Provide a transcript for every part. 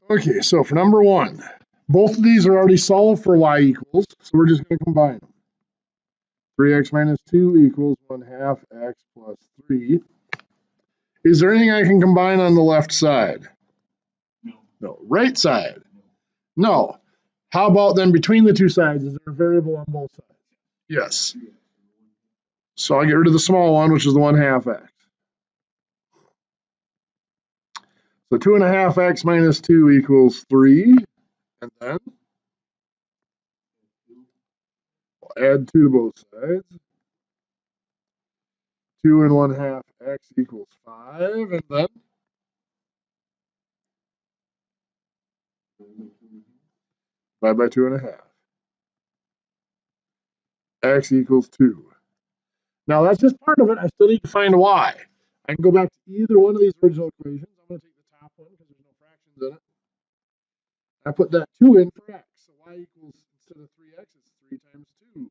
Okay, so for number one, both of these are already solved for y equals, so we're just going to combine them. 3x minus 2 equals 1/2 x plus 3. Is there anything I can combine on the left side? No. Right side? No. How about then between the two sides? Is there a variable on both sides? Yes. So I get rid of the small one, which is the 1/2 x. So 2.5 x minus 2 equals 3. And then we'll add 2 to both sides. 2 and 1/2 x equals 5. And then divide by 2.5. X equals 2. Now that's just part of it. I still need to find y. I can go back to either one of these original equations. I'm going to take the top one because there's no fractions in it. I put that 2 in for x. So y equals, instead of 3x, it's 3 times 2 minus 2.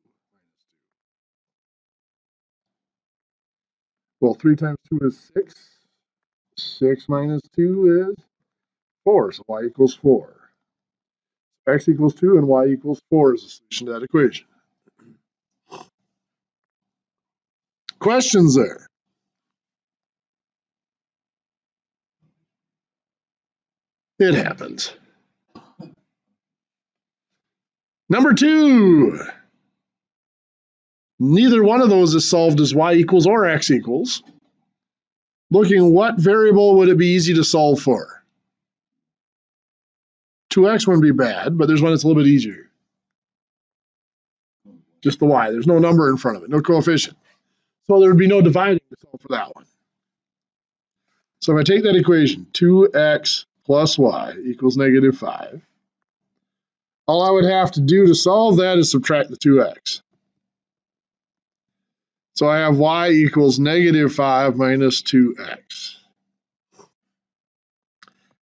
Well, 3 times 2 is 6. 6 minus 2 is 4. So y equals 4. X equals 2 and y equals 4 is the solution to that equation. Questions there? It happens. Number 2. Neither one of those is solved as y equals or x equals. Looking, what variable would it be easy to solve for? 2x wouldn't be bad, but there's one that's a little bit easier. Just the y. There's no number in front of it, no coefficient. So there would be no dividing to solve for that one. So if I take that equation, 2x plus y equals negative 5, all I would have to do to solve that is subtract the 2x. So I have y equals negative 5 minus 2x.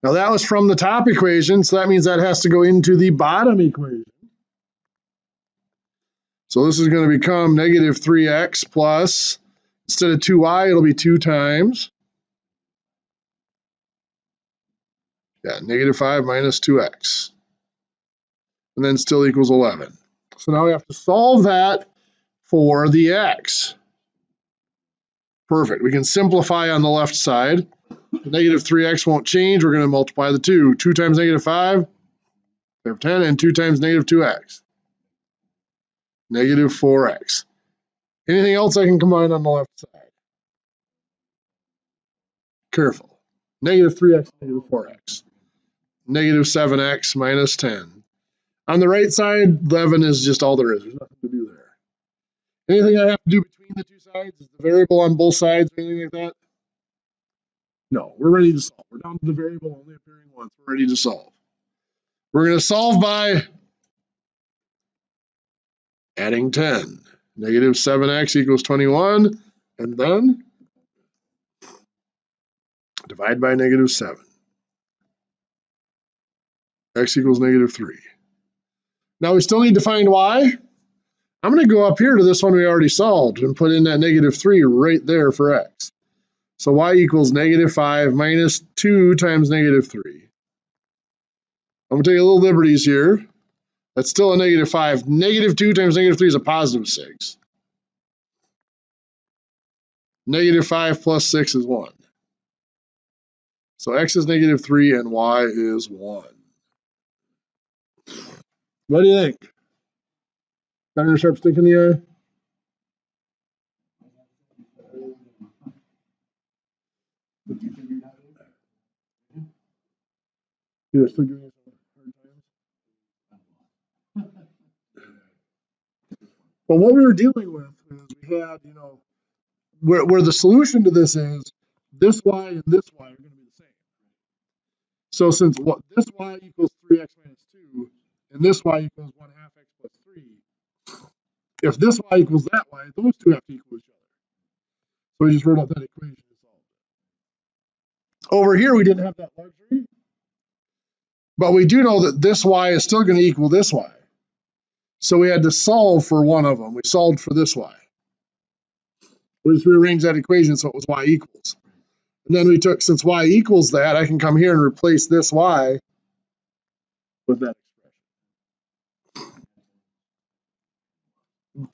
Now that was from the top equation, so that means that has to go into the bottom equation. So this is going to become negative 3x plus, instead of 2y, it'll be 2 times. Yeah, negative 5 minus 2x. And then still equals 11. So now we have to solve that for the x. Perfect. We can simplify on the left side. The negative 3x won't change. We're going to multiply the 2. 2 times negative 5, we have 10, and 2 times negative 2x. Negative 4x. Anything else I can combine on the left side? Careful. Negative 3x, negative 4x. Negative 7x minus 10. On the right side, 11 is just all there is. There's nothing to do there. Anything I have to do between the two sides? Is the variable on both sides or anything like that? No, we're ready to solve. We're down to the variable only appearing once. We're ready to solve. We're going to solve by adding 10. Negative 7x equals 21. And then divide by negative 7. X equals negative 3. Now we still need to find y. I'm going to go up here to this one we already solved and put in that negative 3 right there for x. So y equals negative 5 minus 2 times negative 3. I'm going to take a little liberties here. That's still a negative 5. Negative 2 times negative 3 is a positive 6. Negative 5 plus 6 is 1. So x is negative 3 and y is 1. What do you think? Got a sharp stick in the eye? You're still giving us a hard time? But what we were dealing with is we had, where the solution to this is this y and this y are going to be the same. So since this y equals 3x minus 2 and this y equals 1/2 x plus 3, if this y equals that y, those two have to equal each other. So we just wrote out that equation to solve it. Over here, we didn't have that luxury, but we do know that this y is still going to equal this y. So we had to solve for one of them. We solved for this y. We just rearranged that equation so it was y equals. And then we took, since y equals that, I can come here and replace this y with that expression.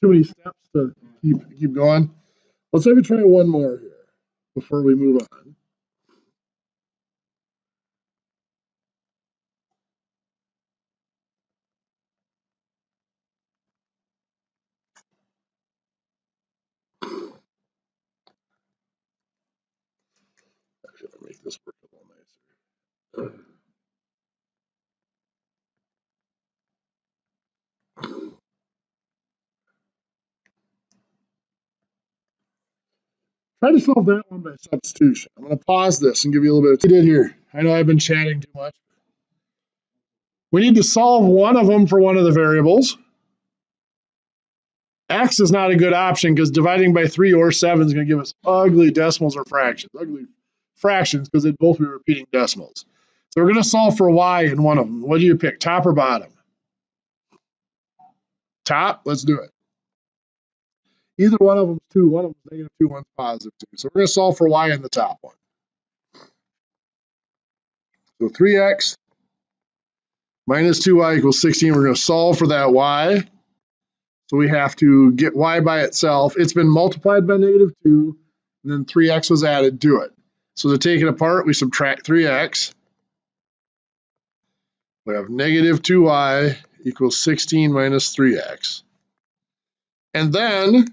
Too many steps to keep going. Let's maybe try one more here before we move on. Actually, I'll make this work a little nicer. Try to solve that one by substitution. I'm going to pause this and give you a little bit of what we did here. I know I've been chatting too much. We need to solve one of them for one of the variables. X is not a good option because dividing by 3 or 7 is going to give us ugly decimals or fractions. Ugly fractions because they'd both be repeating decimals. So we're going to solve for y in one of them. What do you pick, top or bottom? Top, let's do it. Either one of them's 2. One of them's -2, one's +2. So we're going to solve for y in the top one. So 3x minus 2y equals 16. We're going to solve for that y. So we have to get y by itself. It's been multiplied by -2, and then 3x was added to it. So to take it apart, we subtract 3x. We have -2y equals 16 minus 3x. And then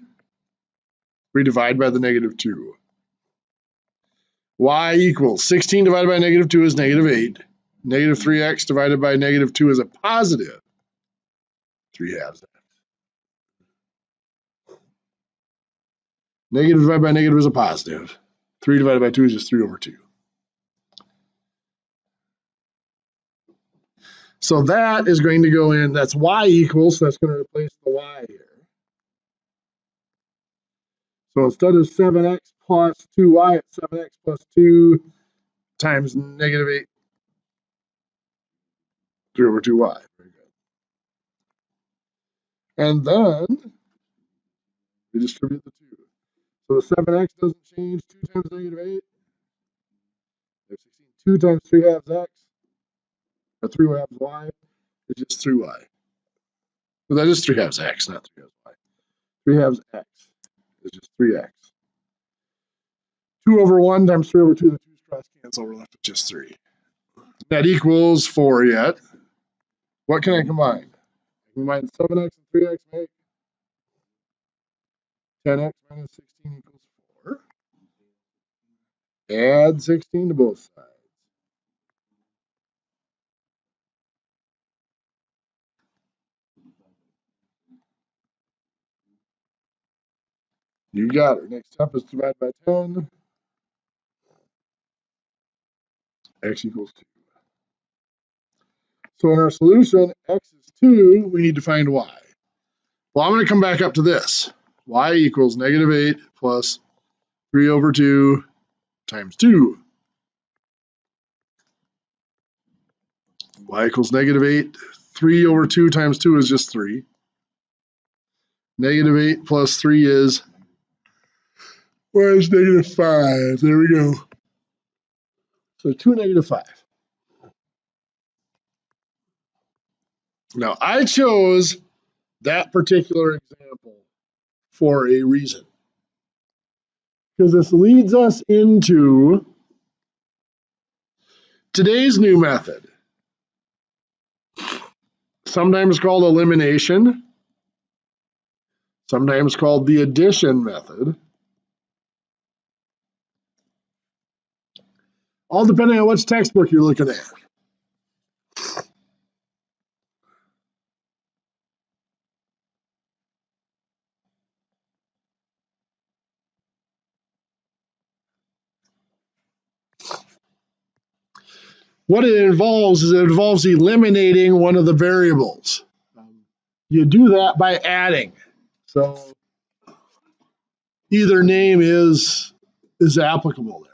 we divide by the -2. Y equals 16 divided by -2 is -8. -3x divided by -2 is a positive 3/2. Negative divided by negative is a positive. 3 divided by 2 is just 3/2. So that is going to go in, that's y equals, so that's going to replace the y here. So instead of 7x plus 2y, it's 7x plus 2 times -8, 3/2y. Very good. And then we distribute the 2. So the 7x doesn't change. 2 times -8. 2 times 3/2 x, or 3/2 y, is just 3y. So that is 3/2 x, not 3/2 y. 3/2 x is just 3x. 2/1 times 3/2, the 2's cross cancel, we're left with just 3. That equals 4 yet. What can I combine? I combine 7x and 3x make 10x minus 16 equals 4. Add 16 to both sides. You got it. Next step is divide by 10. X equals 2. So in our solution, x is 2, we need to find y. Well, I'm going to come back up to this. Y equals -8 plus 3/2 times 2. Y equals -8. 3/2 times 2 is just 3. -8 plus 3 is, where is -5? There we go. So 2 -5. Now, I chose that particular example for a reason. Because this leads us into today's new method, sometimes called elimination, sometimes called the addition method, all depending on which textbook you're looking at. What it involves is it involves eliminating one of the variables. You do that by adding. So either name is applicable there.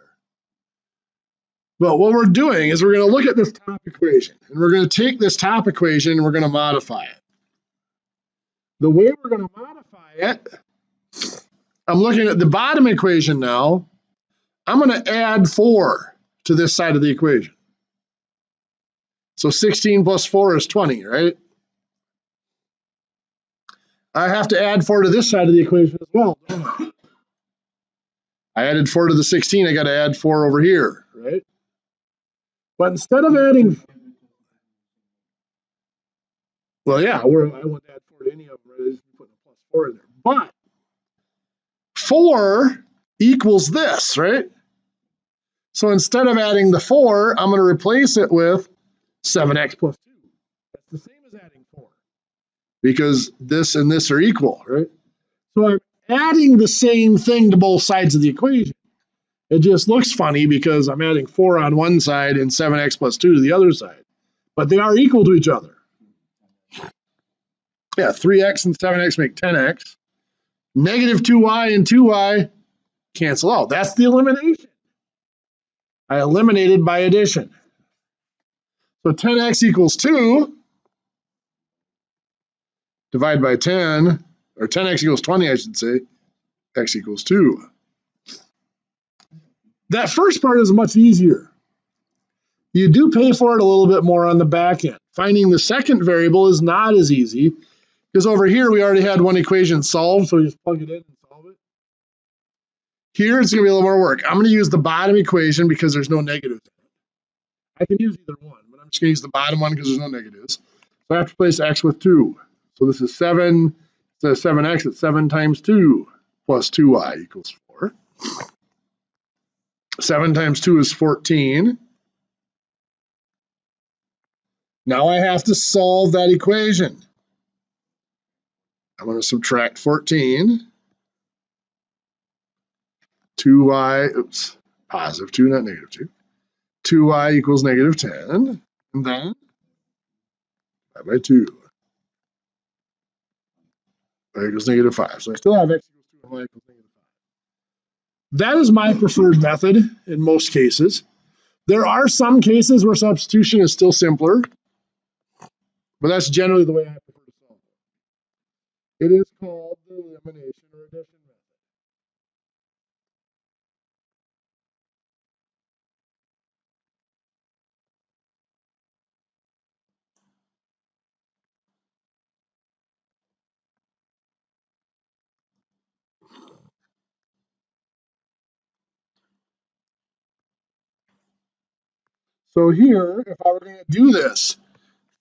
But what we're doing is we're going to look at this top equation, and we're going to take this top equation and we're going to modify it. The way we're going to modify it, I'm looking at the bottom equation now. I'm going to add 4 to this side of the equation. So 16 plus 4 is 20, right? I have to add 4 to this side of the equation as well, don't I? I added 4 to the 16. I got to add 4 over here, right? But instead of adding, well, yeah, I wouldn't add 4 to any of them, right? I just put a plus 4 in there. But 4 equals this, right? So instead of adding the 4, I'm going to replace it with 7x plus 2. That's the same as adding 4 because this and this are equal, right? So I'm adding the same thing to both sides of the equation. It just looks funny because I'm adding 4 on one side and 7x plus 2 to the other side. But they are equal to each other. Yeah, 3x and 7x make 10x. Negative 2y and 2y cancel out. That's the elimination. I eliminated by addition. So 10x equals 2. Divide by 10, or 10x equals 20, I should say. X equals 2. That first part is much easier. You do pay for it a little bit more on the back end. Finding the second variable is not as easy because over here we already had one equation solved, so you just plug it in and solve it. Here it's going to be a little more work. I'm going to use the bottom equation because there's no negatives in it. I can use either one, but I'm just going to use the bottom one because there's no negatives. So I have to replace x with 2. So this is 7, instead of 7x, it's 7 times 2 plus 2y equals 4. 7 times 2 is 14. Now I have to solve that equation. I'm going to subtract 14. 2y, oops, positive 2, not negative 2. 2y equals negative 10. And then divide by 2. Y equals negative 5. So I still have x equals 2 and y equals negative 5. That is my preferred method in most cases. There are some cases where substitution is still simpler, but that's generally the way I prefer to solve it. It is called the elimination or addition method. So here, if I were going to do this,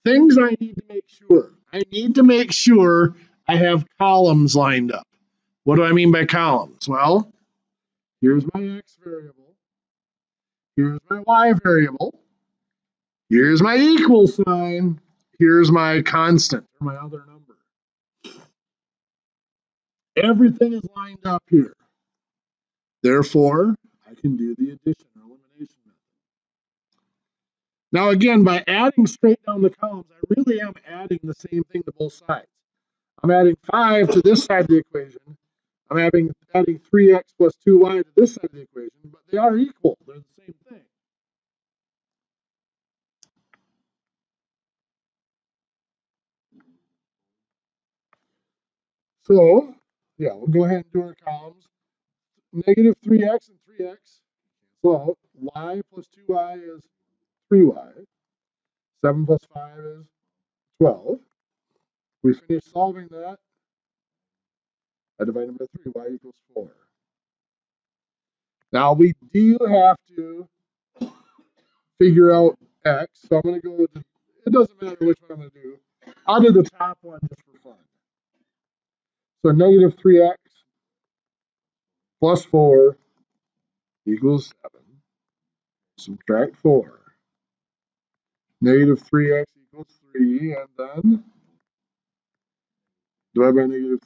things I need to make sure. I need to make sure I have columns lined up. What do I mean by columns? Well, here's my x variable. Here's my y variable. Here's my equal sign. Here's my constant, or my other number. Everything is lined up here. Therefore, I can do the addition or elimination method. Now again, by adding straight down the columns, I really am adding the same thing to both sides. I'm adding 5 to this side of the equation. I'm adding 3x plus 2y to this side of the equation, but they are equal. They're the same thing. So, yeah, we'll go ahead and do our columns. Negative 3x and 3x. So, y plus 2y is 3y. 7 plus 5 is 12. We finish solving that. I divide by 3, y equals 4. Now we do have to figure out x, so I'm going to go with it doesn't matter which one I'm going to do. I'll do the top one just for fun. So negative 3x plus 4 equals 7. Subtract 4. Negative 3x equals 3, and then divide by negative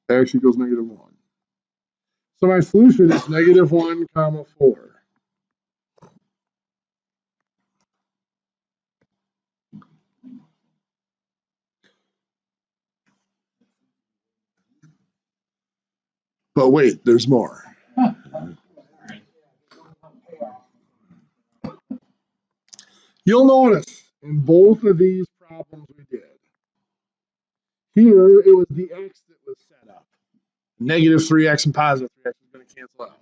3. X equals negative 1. So my solution is negative 1 comma 4. But wait, there's more. You'll notice in both of these problems we did, here it was the x that was set up. Negative 3x and positive 3x is going to cancel out.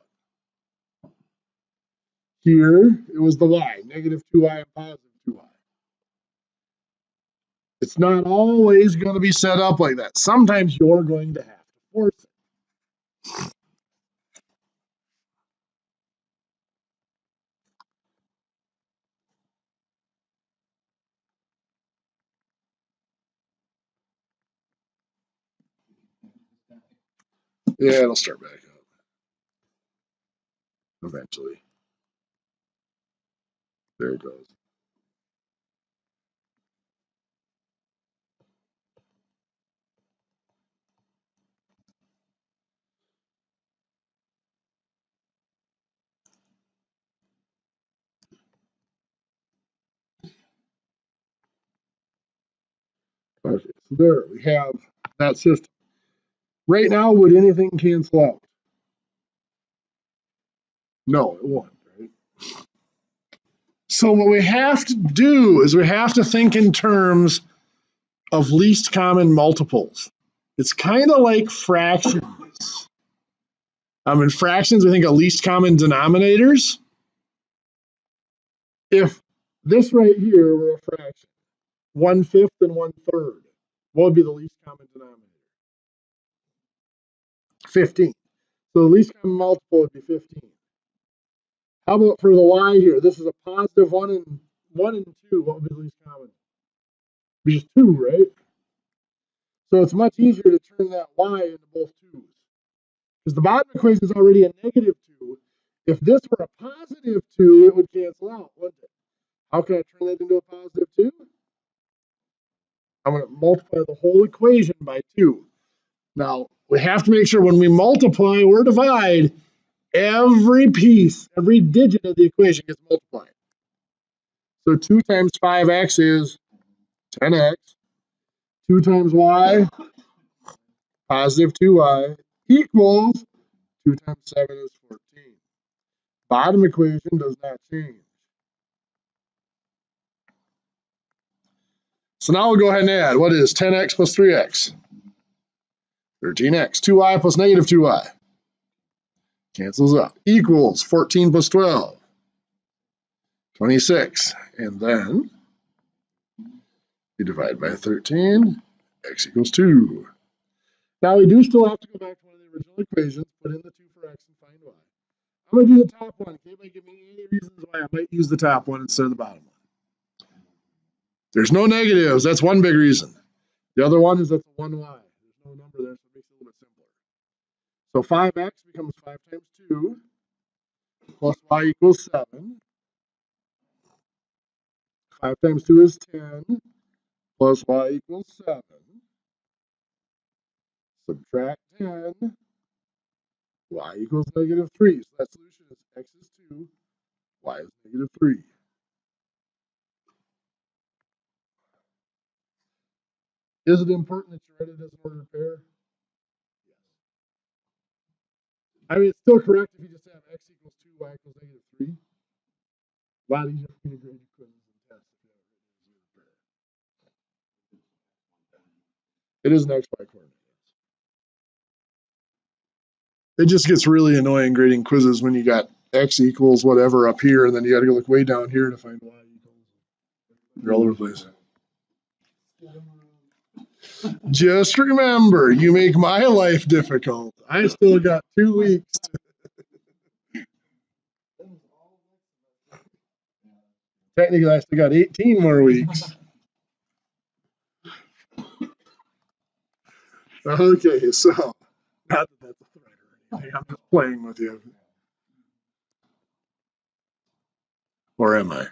Here it was the y, negative 2y and positive It's not always going to be set up like that. Sometimes you're going to have to force it. Yeah, it'll start back up eventually. There it goes. Okay, so there we have that system. Right now, would anything cancel out? No, it won't, right? So what we have to do is we have to think in terms of least common multiples. It's kind of like fractions. In fractions, we think of least common denominators. If this right here were a fraction, 1/5 and 1/3, what would be the least common denominator? 15. So the least common multiple would be 15. How about for the y here? This is a positive 1 and 2. What would be the least common? Be just 2, right? So it's much easier to turn that y into both 2's. Because the bottom equation is already a negative 2. If this were a positive 2, it would cancel out, wouldn't it? How can I turn that into a positive 2? I'm going to multiply the whole equation by 2. Now, we have to make sure when we multiply or divide, every piece, every digit of the equation gets multiplied. So 2 times 5x is 10x. 2 times y, positive 2y, equals 2 times 7 is 14. Bottom equation does not change. So now we'll go ahead and add. What is 10x plus 3x? 13x. 2y plus negative 2y. Cancels out. Equals 14 plus 12. 26. And then we divide by 13. X equals 2. Now we do still have to go back to one of the original equations, put in the 2 for x and find y. I'm going to do the top one. Can anybody give me any reasons why I might use the top one instead of the bottom one? There's no negatives. That's one big reason. The other one is that's a 1y. There's no number there, so it makes it a little bit simpler. So 5x becomes 5 times 2 plus y equals 7. 5 times 2 is 10 plus y equals 7. Subtract 10. Y equals negative 3. So that solution is x is 2, y is negative 3. Is it important that you write it as an ordered pair? Yes. I mean, it's still correct if you just have x equals 2, y equals negative 3. A lot easier for me to grade your quizzes and tests if you have it written as an ordered pair. It is an xy coordinate. It just gets really annoying grading quizzes when you got x equals whatever up here, and then you got to go look way down here to find y equals. You're all over the place. Just remember, you make my life difficult. I still got 2 weeks. Technically, I still got 18 more weeks. Okay, so not that that's a threat or anything. I'm just playing with you. Or am I?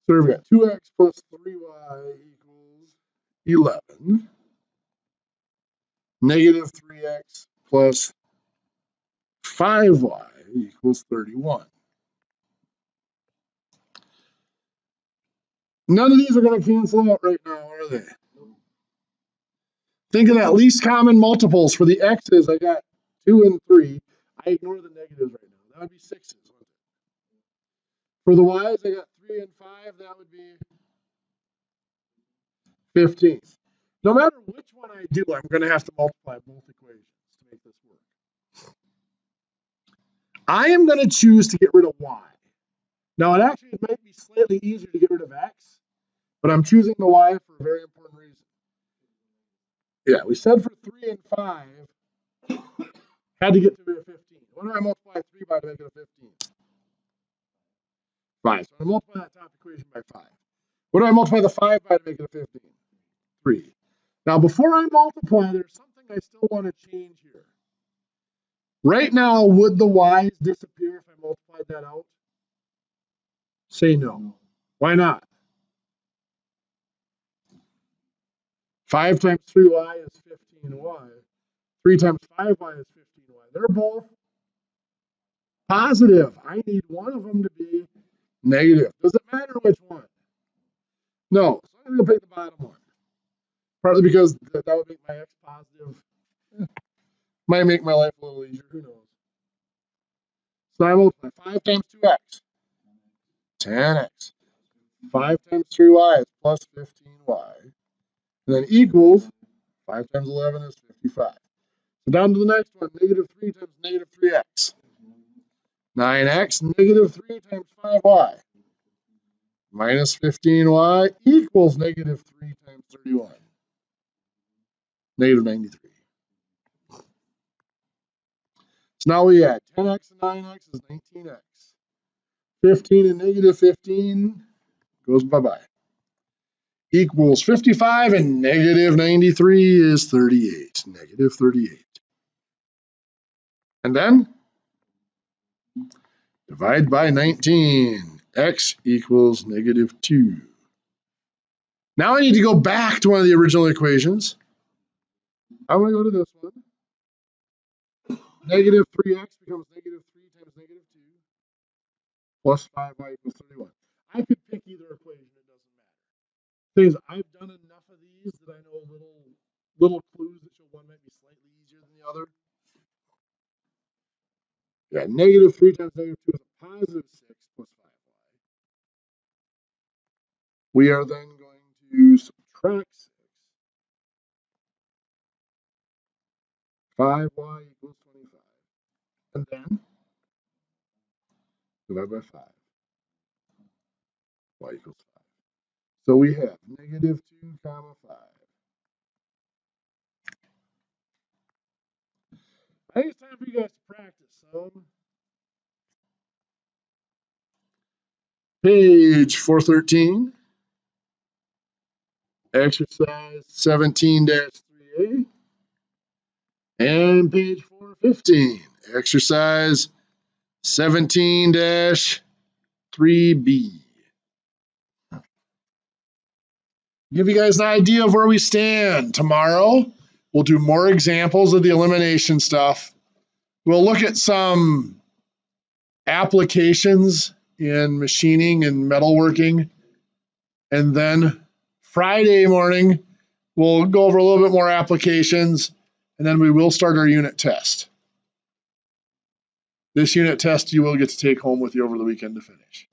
So we've got 2x plus 3y equals 11. Negative 3x plus 5y equals 31. None of these are going to cancel out right now, are they? Think of that least common multiples. For the x's, I got 2 and 3. I ignore the negatives right now. That would be 6's. For the y's, I got 3 and 5. That would be 15. No matter which one I do, I'm going to have to multiply both equations to make this work. I am going to choose to get rid of y. Now, it actually might be slightly easier to get rid of x, but I'm choosing the y for a very important reason. Yeah, we said for 3 and 5, had to get to a 15. What do I multiply 3 by to make it a 15? 5. So I'm going to multiply that top equation by 5. What do I multiply the 5 by to make it a 15? 3. Now, before I multiply, there's something I still want to change here. Right now, would the y's disappear if I multiplied that out? Say no. Why not? 5 times 3y is 15y. 3 times 5y is 15y. They're both positive. I need one of them to be negative. Does it matter which one? No. So I'm going to pick the bottom one. Partly because that would make my x positive. Might make my life a little easier. Who knows? So I multiply 5 times 2x. 10x. 5 times 3y is plus 15y. And then equals 5 times 11 is 55. So down to the next one, negative 3 times negative 3x. 9x, negative 3 times 5y. Minus 15y equals negative 3 times 31. Negative 93. So now we add 10x and 9x is 19x. 15 and negative 15 goes bye-bye. Equals 55 and negative 93 is 38. Negative 38. And then divide by 19. X equals negative 2. Now I need to go back to one of the original equations. I'm going to go to this one. Negative 3x becomes negative 3 times negative 2 plus 5y equals 31. I could pick either equation. It doesn't matter. Thing is, I've done enough of these that I know little clues that show one might be slightly easier than the other. Yeah, negative 3 times negative 2 is a positive 6 plus 5y. We are then going to subtract 6. 5y equals 25. And then divide by 5. Y equals 5. So we have negative 2 comma 5. I think it's time for you guys to practice some. Page 413, exercise 17-3A, and page 415, exercise 17-3B. Give you guys an idea of where we stand. Tomorrow, we'll do more examples of the elimination stuff. We'll look at some applications in machining and metalworking. And then Friday morning, we'll go over a little bit more applications, and then we will start our unit test. This unit test you will get to take home with you over the weekend to finish.